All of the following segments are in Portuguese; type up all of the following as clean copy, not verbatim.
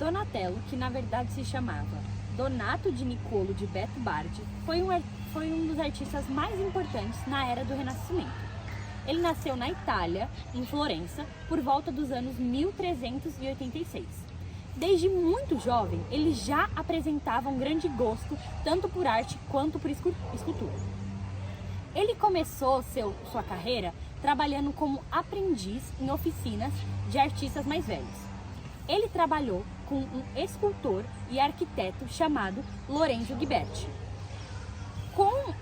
Donatello, que na verdade se chamava Donato di Niccolo de Beto Bardi, foi um dos artistas mais importantes na era do Renascimento. Ele nasceu na Itália, em Florença, por volta dos anos 1386. Desde muito jovem, ele já apresentava um grande gosto tanto por arte quanto por escultura. Ele começou sua carreira trabalhando como aprendiz em oficinas de artistas mais velhos. Ele trabalhou com um escultor e arquiteto chamado Lorenzo Ghiberti. Com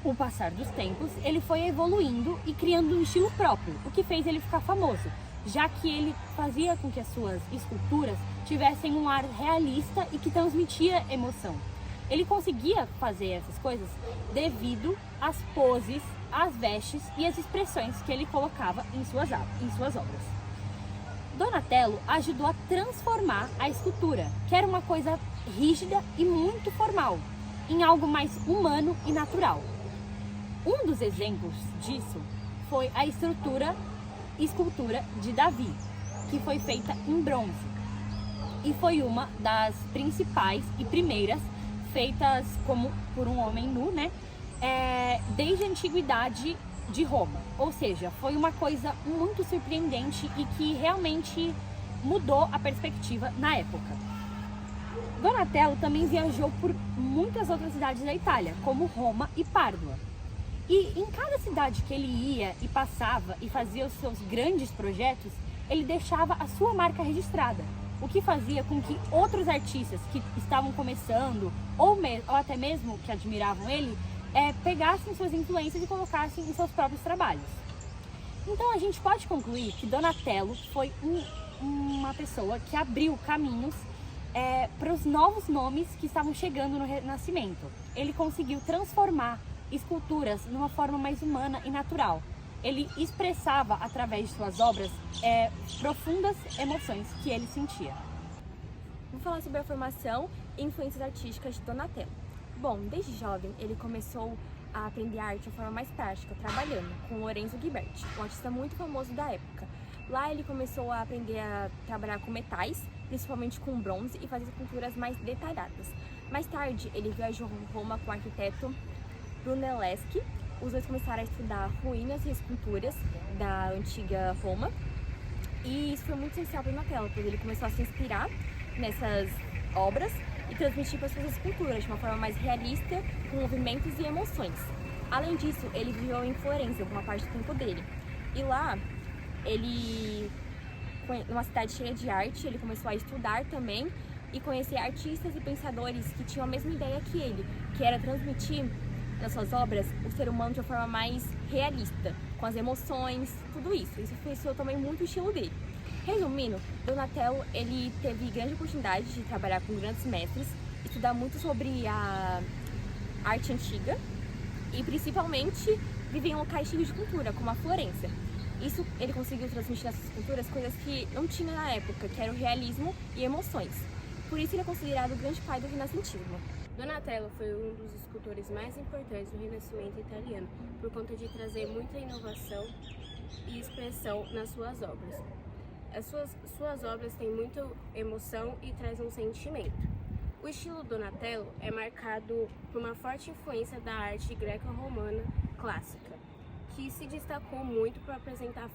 o passar dos tempos, ele foi evoluindo e criando um estilo próprio, o que fez ele ficar famoso, já que ele fazia com que as suas esculturas tivessem um ar realista e que transmitia emoção. Ele conseguia fazer essas coisas devido às poses, às vestes e às expressões que ele colocava em suas obras. Donatello ajudou a transformar a escultura, que era uma coisa rígida e muito formal, em algo mais humano e natural. Um dos exemplos disso foi a escultura de Davi, que foi feita em bronze, e foi uma das principais e primeiras feitas como por um homem nu, desde a antiguidade de Roma. Ou seja, foi uma coisa muito surpreendente e que realmente mudou a perspectiva na época. Donatello também viajou por muitas outras cidades da Itália, como Roma e Pádua. E em cada cidade que ele ia e passava e fazia os seus grandes projetos, ele deixava a sua marca registrada, o que fazia com que outros artistas que estavam começando ou até mesmo que admiravam ele, pegassem suas influências e colocassem em seus próprios trabalhos. Então a gente pode concluir que Donatello foi uma pessoa que abriu caminhos para os novos nomes que estavam chegando no Renascimento. Ele conseguiu transformar esculturas numa forma mais humana e natural. Ele expressava através de suas obras profundas emoções que ele sentia. Vou falar sobre a formação e influências artísticas de Donatello. Bom, desde jovem ele começou a aprender arte de forma mais prática, trabalhando com Lorenzo Ghiberti, um artista muito famoso da época. Lá ele começou a aprender a trabalhar com metais, principalmente com bronze, e fazer esculturas mais detalhadas. Mais tarde ele viajou a Roma com o arquiteto Brunelleschi. Os dois começaram a estudar ruínas e esculturas da antiga Roma, e isso foi muito essencial para Donatello, pois ele começou a se inspirar nessas obras e transmitir para suas esculturas de uma forma mais realista, com movimentos e emoções. Além disso, ele viveu em Florença alguma parte do tempo dele, e lá ele, numa cidade cheia de arte, ele começou a estudar também e conhecer artistas e pensadores que tinham a mesma ideia que ele, que era transmitir nas suas obras o ser humano de uma forma mais realista, com as emoções, tudo isso. Isso influenciou também muito o estilo dele. Resumindo, Donatello ele teve grande oportunidade de trabalhar com grandes mestres, estudar muito sobre a arte antiga e principalmente viver em locais cheios de cultura, como a Florença. Isso ele conseguiu transmitir nessas culturas coisas que não tinha na época, que era o realismo e emoções. Por isso ele é considerado o grande pai do renascentismo. Donatello foi um dos escultores mais importantes do Renascimento italiano, por conta de trazer muita inovação e expressão nas suas obras. As suas obras têm muita emoção e trazem um sentimento. O estilo Donatello é marcado por uma forte influência da arte greco-romana clássica, que se destacou muito por apresentar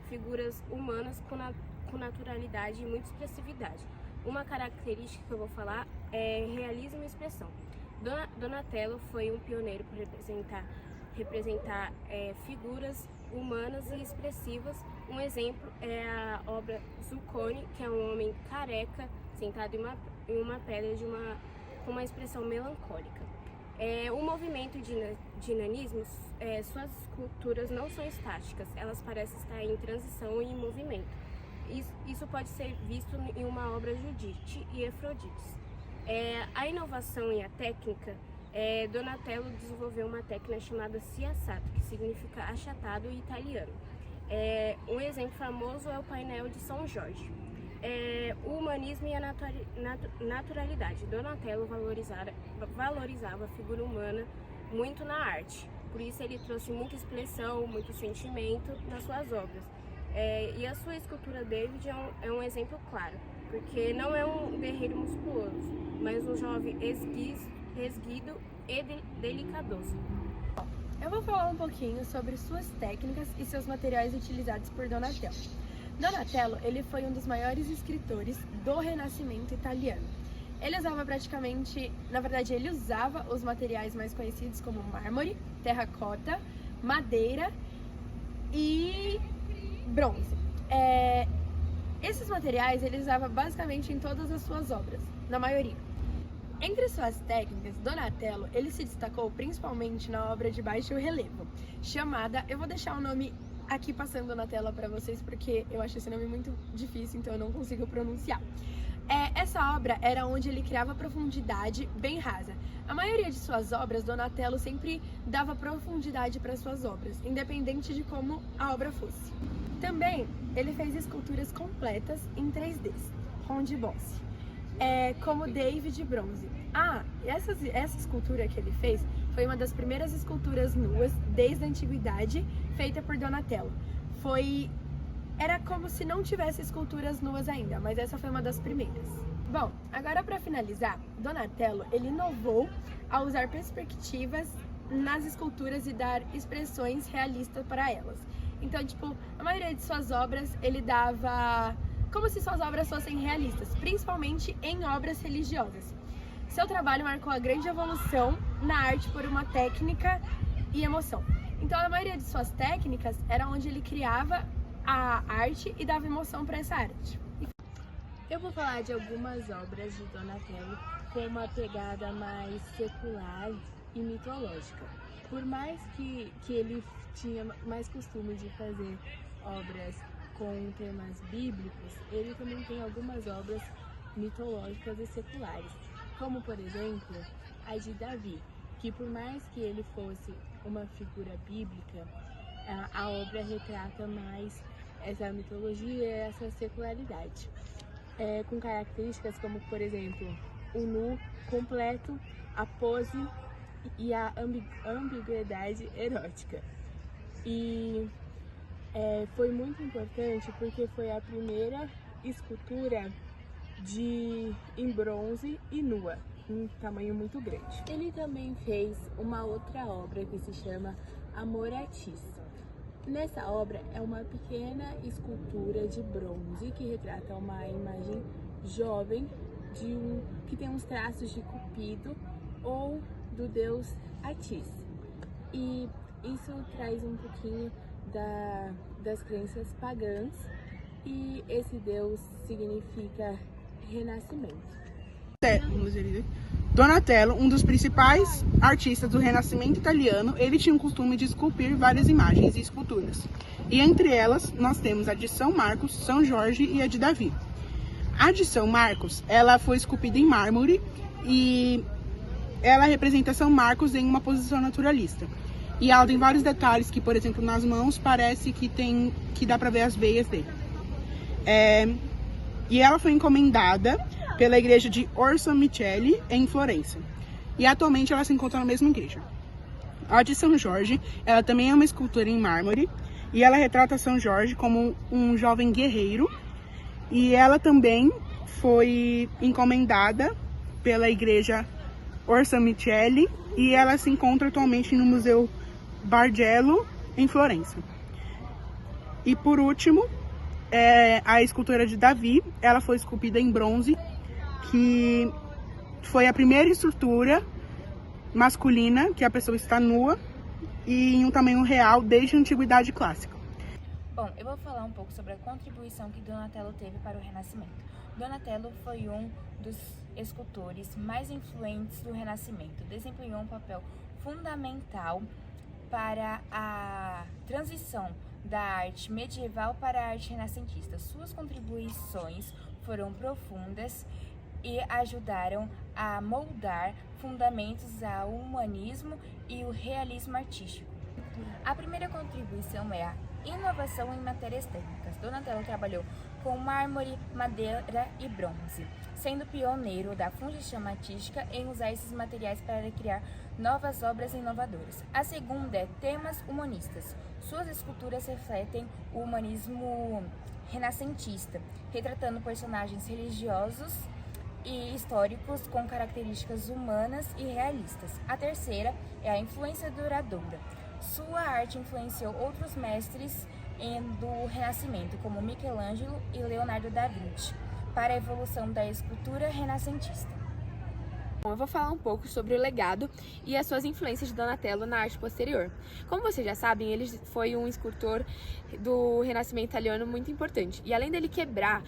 figuras humanas com naturalidade e muita expressividade. Uma característica que eu vou falar é realismo e expressão. Donatello foi um pioneiro por representar figuras humanas e expressivas. Um exemplo é a obra Zuccone, que é um homem careca sentado em uma pedra com uma expressão melancólica. O movimento de nanismo, suas esculturas não são estáticas, elas parecem estar em transição e em movimento. Isso pode ser visto em uma obra Judite e Afrodite. A inovação e a técnica, Donatello desenvolveu uma técnica chamada sciassato, que significa achatado em italiano. Um exemplo famoso é o painel de São Jorge. O humanismo e a naturalidade. Donatello valorizava a figura humana muito na arte, por isso ele trouxe muita expressão, muito sentimento nas suas obras. E a sua escultura David é um exemplo claro, porque não é um guerreiro musculoso, mas um jovem esguido e delicadoso. Eu vou falar um pouquinho sobre suas técnicas e seus materiais utilizados por Donatello. Donatello, ele foi um dos maiores escritores do Renascimento italiano. Ele usava os materiais mais conhecidos como mármore, terracota, madeira e bronze. Esses materiais ele usava basicamente em todas as suas obras, na maioria. Entre suas técnicas, Donatello ele se destacou principalmente na obra de baixo relevo, chamada, eu vou deixar o nome aqui passando na tela para vocês porque eu acho esse nome muito difícil, então eu não consigo pronunciar. Essa obra era onde ele criava profundidade bem rasa. A maioria de suas obras, Donatello sempre dava profundidade para suas obras, independente de como a obra fosse. Também ele fez esculturas completas em 3D, ronde-bosse, como David bronze. Essa escultura que ele fez foi uma das primeiras esculturas nuas desde a antiguidade feita por Donatello. Era como se não tivesse esculturas nuas ainda, mas essa foi uma das primeiras. Bom, agora para finalizar, Donatello ele inovou ao usar perspectivas nas esculturas e dar expressões realistas para elas. Então, a maioria de suas obras ele dava como se suas obras fossem realistas, principalmente em obras religiosas. Seu trabalho marcou a grande evolução na arte por uma técnica e emoção. Então, a maioria de suas técnicas era onde ele criava a arte e dava emoção para essa arte. Eu vou falar de algumas obras de Donatello com uma pegada mais secular e mitológica. Por mais que ele tinha mais costume de fazer obras com temas bíblicos, ele também tem algumas obras mitológicas e seculares, como por exemplo a de Davi, que por mais que ele fosse uma figura bíblica, a obra retrata mais essa mitologia e essa secularidade, com características como, por exemplo, o nu completo, a pose e a ambiguidade erótica. E foi muito importante porque foi a primeira escultura em bronze e nua, um tamanho muito grande. Ele também fez uma outra obra que se chama Amor a Tis. Nessa obra é uma pequena escultura de bronze que retrata uma imagem jovem que tem uns traços de Cupido ou do deus Atis. E isso traz um pouquinho das crenças pagãs, e esse deus significa renascimento. Donatello, um dos principais artistas do Renascimento italiano, ele tinha o costume de esculpir várias imagens e esculturas. E entre elas, nós temos a de São Marcos, São Jorge e a de Davi. A de São Marcos, ela foi esculpida em mármore e ela representa São Marcos em uma posição naturalista. E ela tem vários detalhes que, por exemplo, nas mãos parece que dá para ver as veias dele. E ela foi encomendada pela igreja de Orsa Micheli, em Florença. E atualmente ela se encontra na mesma igreja. A de São Jorge, ela também é uma escultura em mármore, e ela retrata São Jorge como um jovem guerreiro, e ela também foi encomendada pela igreja Orsa Micheli, e ela se encontra atualmente no Museu Bargello, em Florença. E por último, a escultura de Davi, ela foi esculpida em bronze, que foi a primeira estrutura masculina que a pessoa está nua e em um tamanho real desde a Antiguidade Clássica. Bom, eu vou falar um pouco sobre a contribuição que Donatello teve para o Renascimento. Donatello foi um dos escultores mais influentes do Renascimento, desempenhou um papel fundamental para a transição da arte medieval para a arte renascentista. Suas contribuições foram profundas e ajudaram a moldar fundamentos ao humanismo e o realismo artístico. A primeira contribuição é a inovação em matérias técnicas. Donatello trabalhou com mármore, madeira e bronze, sendo pioneiro da fundição artística em usar esses materiais para criar novas obras inovadoras. A segunda é temas humanistas. Suas esculturas refletem o humanismo renascentista, retratando personagens religiosos e históricos com características humanas e realistas. A terceira é a influência duradoura. Sua arte influenciou outros mestres do Renascimento, como Michelangelo e Leonardo da Vinci, para a evolução da escultura renascentista. Bom, eu vou falar um pouco sobre o legado e as suas influências de Donatello na arte posterior. Como vocês já sabem, ele foi um escultor do Renascimento italiano muito importante. E além dele quebrar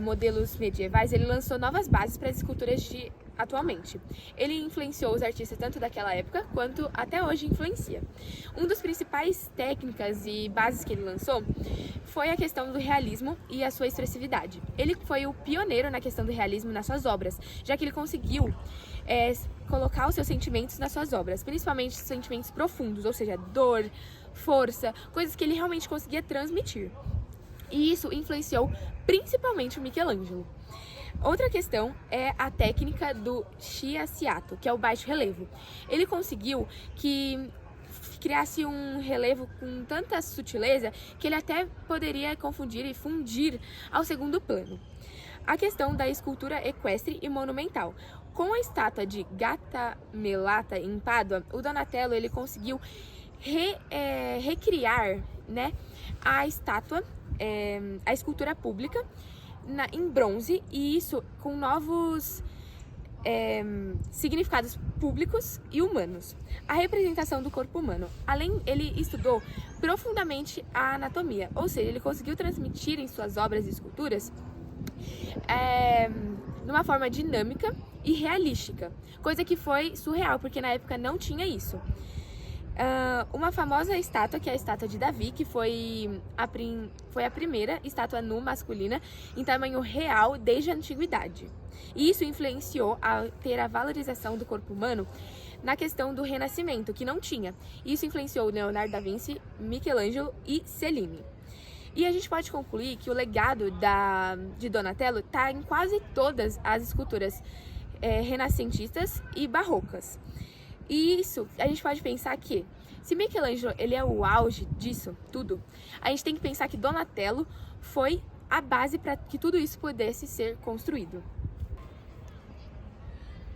modelos medievais, ele lançou novas bases para as esculturas de atualmente. Ele influenciou os artistas tanto daquela época quanto até hoje influencia. Um dos principais técnicas e bases que ele lançou foi a questão do realismo e a sua expressividade. Ele foi o pioneiro na questão do realismo nas suas obras, já que ele conseguiu colocar os seus sentimentos nas suas obras, principalmente sentimentos profundos, ou seja, dor, força, coisas que ele realmente conseguia transmitir. E isso influenciou principalmente o Michelangelo. Outra questão é a técnica do chiassiato, que é o baixo relevo. Ele conseguiu que criasse um relevo com tanta sutileza que ele até poderia confundir e fundir ao segundo plano. A questão da escultura equestre e monumental. Com a estátua de Gattamelata em Pádua, o Donatello ele conseguiu recriar, né, a estátua, a escultura pública em bronze, e isso com novos significados públicos e humanos. A representação do corpo humano. Ele estudou profundamente a anatomia, ou seja, ele conseguiu transmitir em suas obras e esculturas de uma forma dinâmica e realística, coisa que foi surreal, porque na época não tinha isso. Uma famosa estátua, que é a estátua de Davi, que foi a primeira estátua nu masculina em tamanho real desde a antiguidade. E isso influenciou a ter a valorização do corpo humano na questão do Renascimento, que não tinha. Isso influenciou Leonardo da Vinci, Michelangelo e Cellini. E a gente pode concluir que o legado de Donatello está em quase todas as esculturas renascentistas e barrocas. E isso, a gente pode pensar que, se Michelangelo ele é o auge disso tudo, a gente tem que pensar que Donatello foi a base para que tudo isso pudesse ser construído.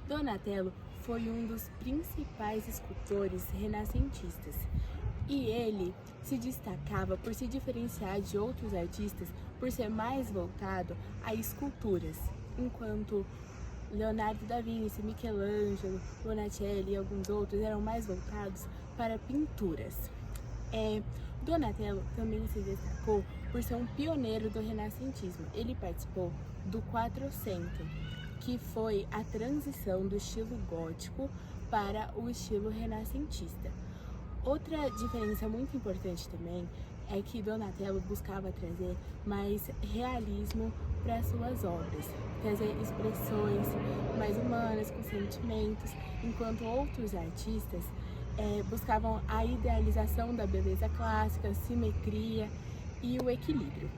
Donatello foi um dos principais escultores renascentistas e ele se destacava por se diferenciar de outros artistas por ser mais voltado a esculturas, enquanto Leonardo da Vinci, Michelangelo, Botticelli e alguns outros eram mais voltados para pinturas. Donatello também se destacou por ser um pioneiro do renascentismo. Ele participou do Quattrocento, que foi a transição do estilo gótico para o estilo renascentista. Outra diferença muito importante também é que Donatello buscava trazer mais realismo para suas obras, trazer expressões mais humanas, com sentimentos, enquanto outros artistas buscavam a idealização da beleza clássica, simetria e o equilíbrio.